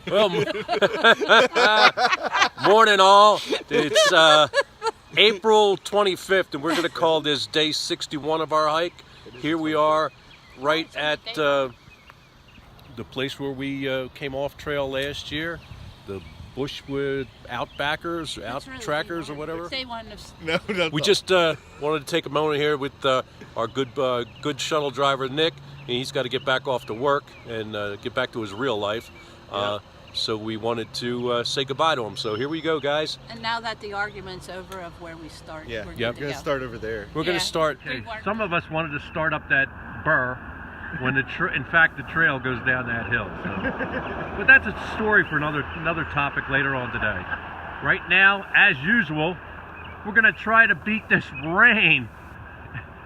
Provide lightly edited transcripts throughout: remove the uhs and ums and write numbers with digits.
Well, morning all. It's April 25th, and we're going to call this day 61 of our hike. Here we are, right at the place where we came off trail last year, the Bushwood Outbackers, Trackers, or whatever. We just wanted to take a moment here with our good shuttle driver Nick. He's got to get back off to work and get back to his real life. So we wanted to say goodbye to him. So here we go, guys. And now that the argument's over of where we start, we're going to start over there. We're going to start. Some of us wanted to start up that burr when in fact the trail goes down that hill. So. But that's a story for another topic later on today. Right now, as usual, we're going to try to beat this rain.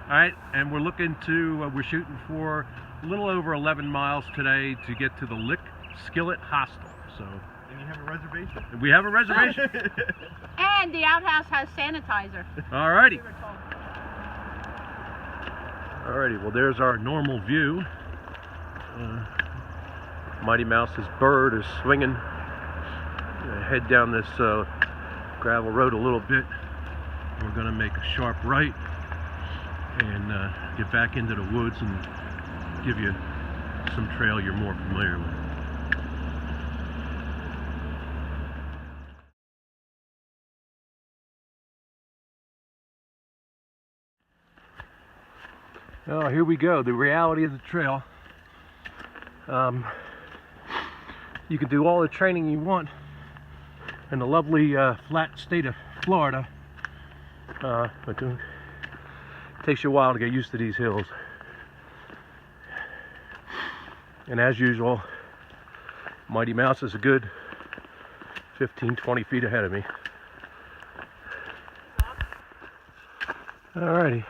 All right, and we're looking to we're shooting for a little over 11 miles today to get to the Lick Skillet Hostel. So. And you have a reservation. We have a reservation. And the outhouse has sanitizer. All righty. Alrighty, well there's our normal view. Mighty Mouse's bird is swinging. Head down this gravel road a little bit. We're going to make a sharp right and get back into the woods and give you some trail you're more familiar with. Oh, here we go, the reality of the trail. You can do all the training you want in the lovely flat state of Florida, but it takes you a while to get used to these hills. And as usual, Mighty Mouse is a good 15-20 feet ahead of me. Alrighty.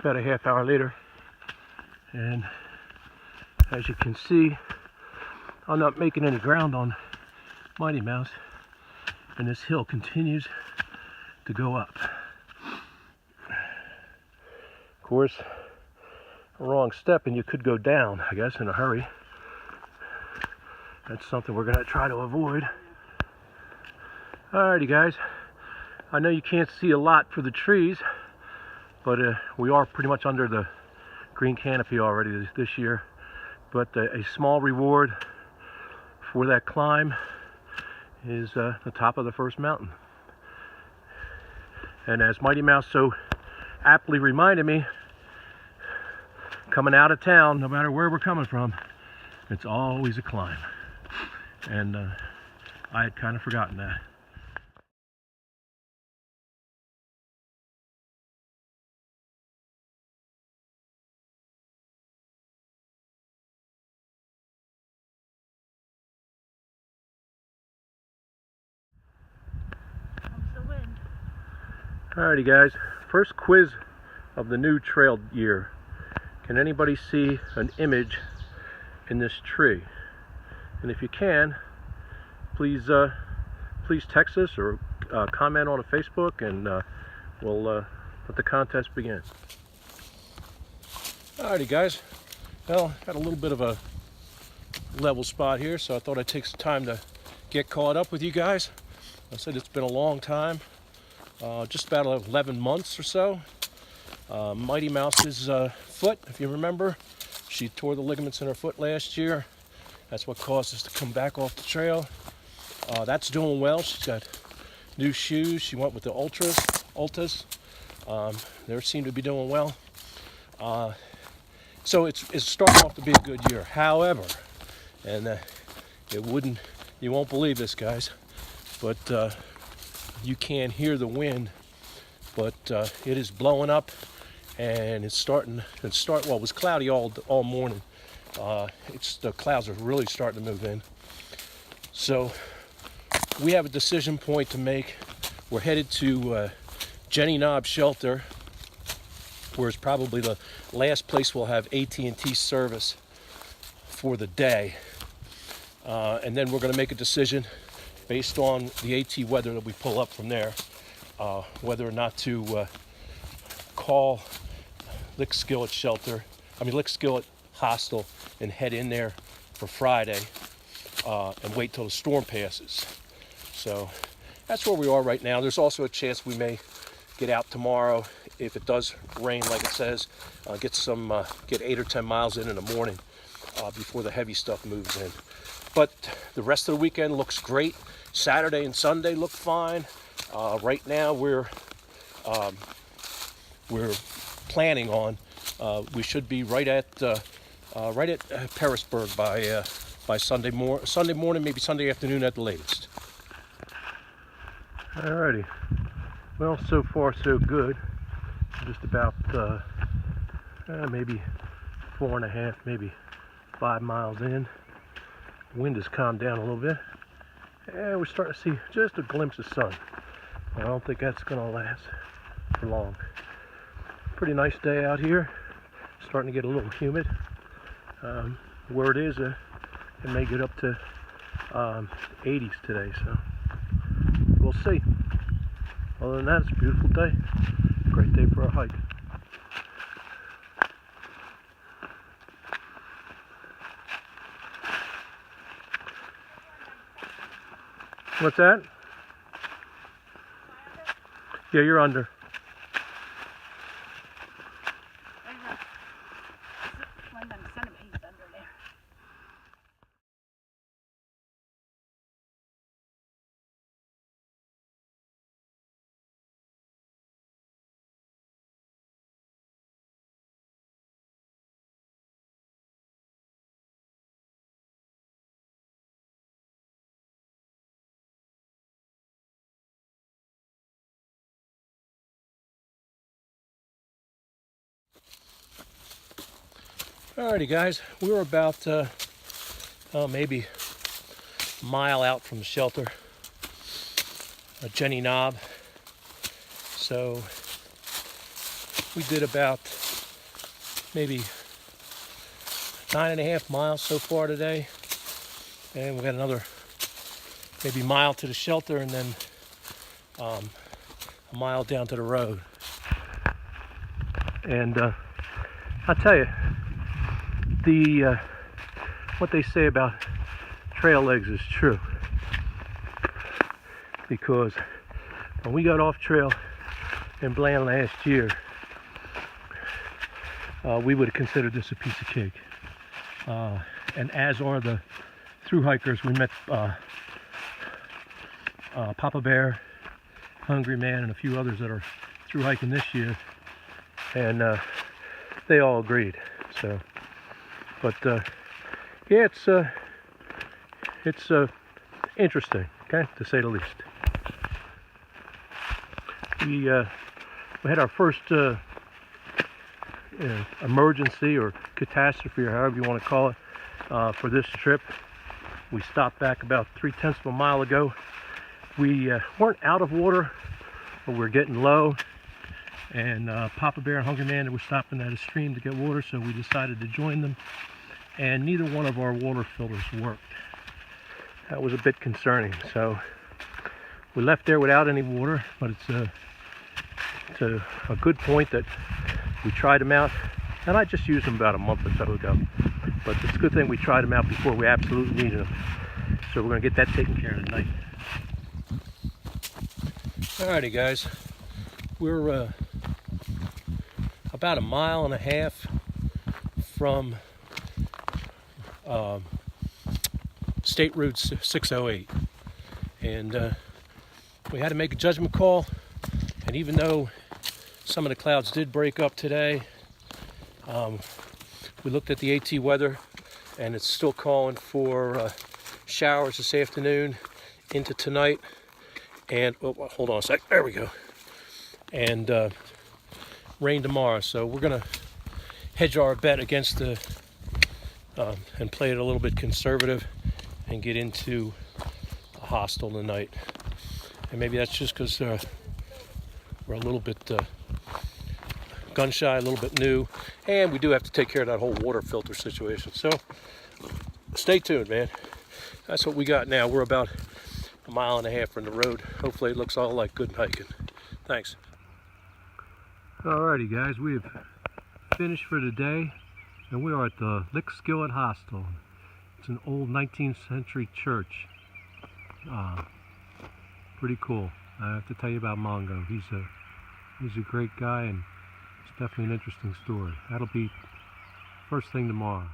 About a half hour later, and as you can see, I'm not making any ground on Mighty Mouse, and this hill continues to go up. Of course, a wrong step and you could go down, I guess, in a hurry. That's something we're going to try to avoid. Alrighty guys, I know you can't see a lot for the trees, but we are pretty much under the green canopy already this year. But a small reward for that climb is the top of the first mountain. And as Mighty Mouse so aptly reminded me, coming out of town, no matter where we're coming from, it's always a climb. And I had kind of forgotten that. Alrighty guys, first quiz of the new trail year. Can anybody see an image in this tree? And if you can, please text us or comment on Facebook, and we'll let the contest begin. Alrighty guys, well, got a little bit of a level spot here, so I thought I'd take some time to get caught up with you guys. I said it's been a long time. Just about 11 months or so. Mighty Mouse's foot, if you remember, she tore the ligaments in her foot last year. That's what caused us to come back off the trail. That's doing well. She's got new shoes. She went with the Ultas. They seem to be doing well. So it's starting off to be a good year. However, and you won't believe this, guys, but you can't hear the wind, but it is blowing up, and it's starting. Well, it was cloudy all morning. The clouds are really starting to move in. So we have a decision point to make. We're headed to Jenny Knob Shelter, where it's probably the last place we'll have AT&T service for the day, and then we're going to make a decision based on the AT weather that we pull up from there, whether or not to call Lick Skillet Hostel and head in there for Friday, and wait till the storm passes. So that's where we are right now. There's also a chance we may get out tomorrow if it does rain like it says. Get 8 or 10 miles in the morning before the heavy stuff moves in. But the rest of the weekend looks great. Saturday and Sunday look fine. Right now we're planning on we should be right at Pearisburg by Sunday morning, maybe Sunday afternoon at the latest. Alrighty. Well, so far so good. Just about maybe 4.5, maybe 5 miles in. The wind has calmed down a little bit, and we're starting to see just a glimpse of sun. I don't think that's going to last for long. Pretty nice day out here. Starting to get a little humid. Where it is, it may get up to 80s today, so we'll see. Other than that, it's a beautiful day. Great day for a hike. What's that? Yeah, you're under. Alrighty guys, we were about maybe a mile out from the shelter, Jenny Knob. So we did about maybe 9.5 miles so far today, and we got another maybe mile to the shelter, and then a mile down to the road. And I'll tell you, what they say about trail legs is true, because when we got off trail in Bland last year, we would have considered this a piece of cake, and as are the through hikers. We met Papa Bear, Hungry Man, and a few others that are through hiking this year, and they all agreed. So but yeah, it's interesting, okay, to say the least. We had our first emergency or catastrophe, or however you want to call it, for this trip. We stopped back about 3/10 of a mile ago. We weren't out of water, but we were getting low, and Papa Bear and Hungry Man were stopping at a stream to get water, so we decided to join them. And neither one of our water filters worked. That was a bit concerning. So we left there without any water, but it's a good point that we tried them out, and I just used them about a month or so ago. But it's a good thing we tried them out before we absolutely needed them. So we're going to get that taken care of tonight. Alrighty guys, we're about 1.5 miles from State Route 608, and we had to make a judgment call. And even though some of the clouds did break up today, we looked at the AT weather, and it's still calling for showers this afternoon into tonight, and hold on a sec, there we go, and rain tomorrow. So we're gonna hedge our bet against the and play it a little bit conservative and get into a hostel tonight. And maybe that's just because we're a little bit gun shy, a little bit new, and we do have to take care of that whole water filter situation. So stay tuned, man. That's what we got now. We're about 1.5 miles from the road. Hopefully it looks all like good hiking. Thanks. Alrighty guys, we've finished for the day, and we are at the Lick Skillet Hostel, It's an old 19th century church. Pretty cool. I have to tell you about Mongo. He's a great guy, and it's definitely an interesting story. That'll be first thing tomorrow.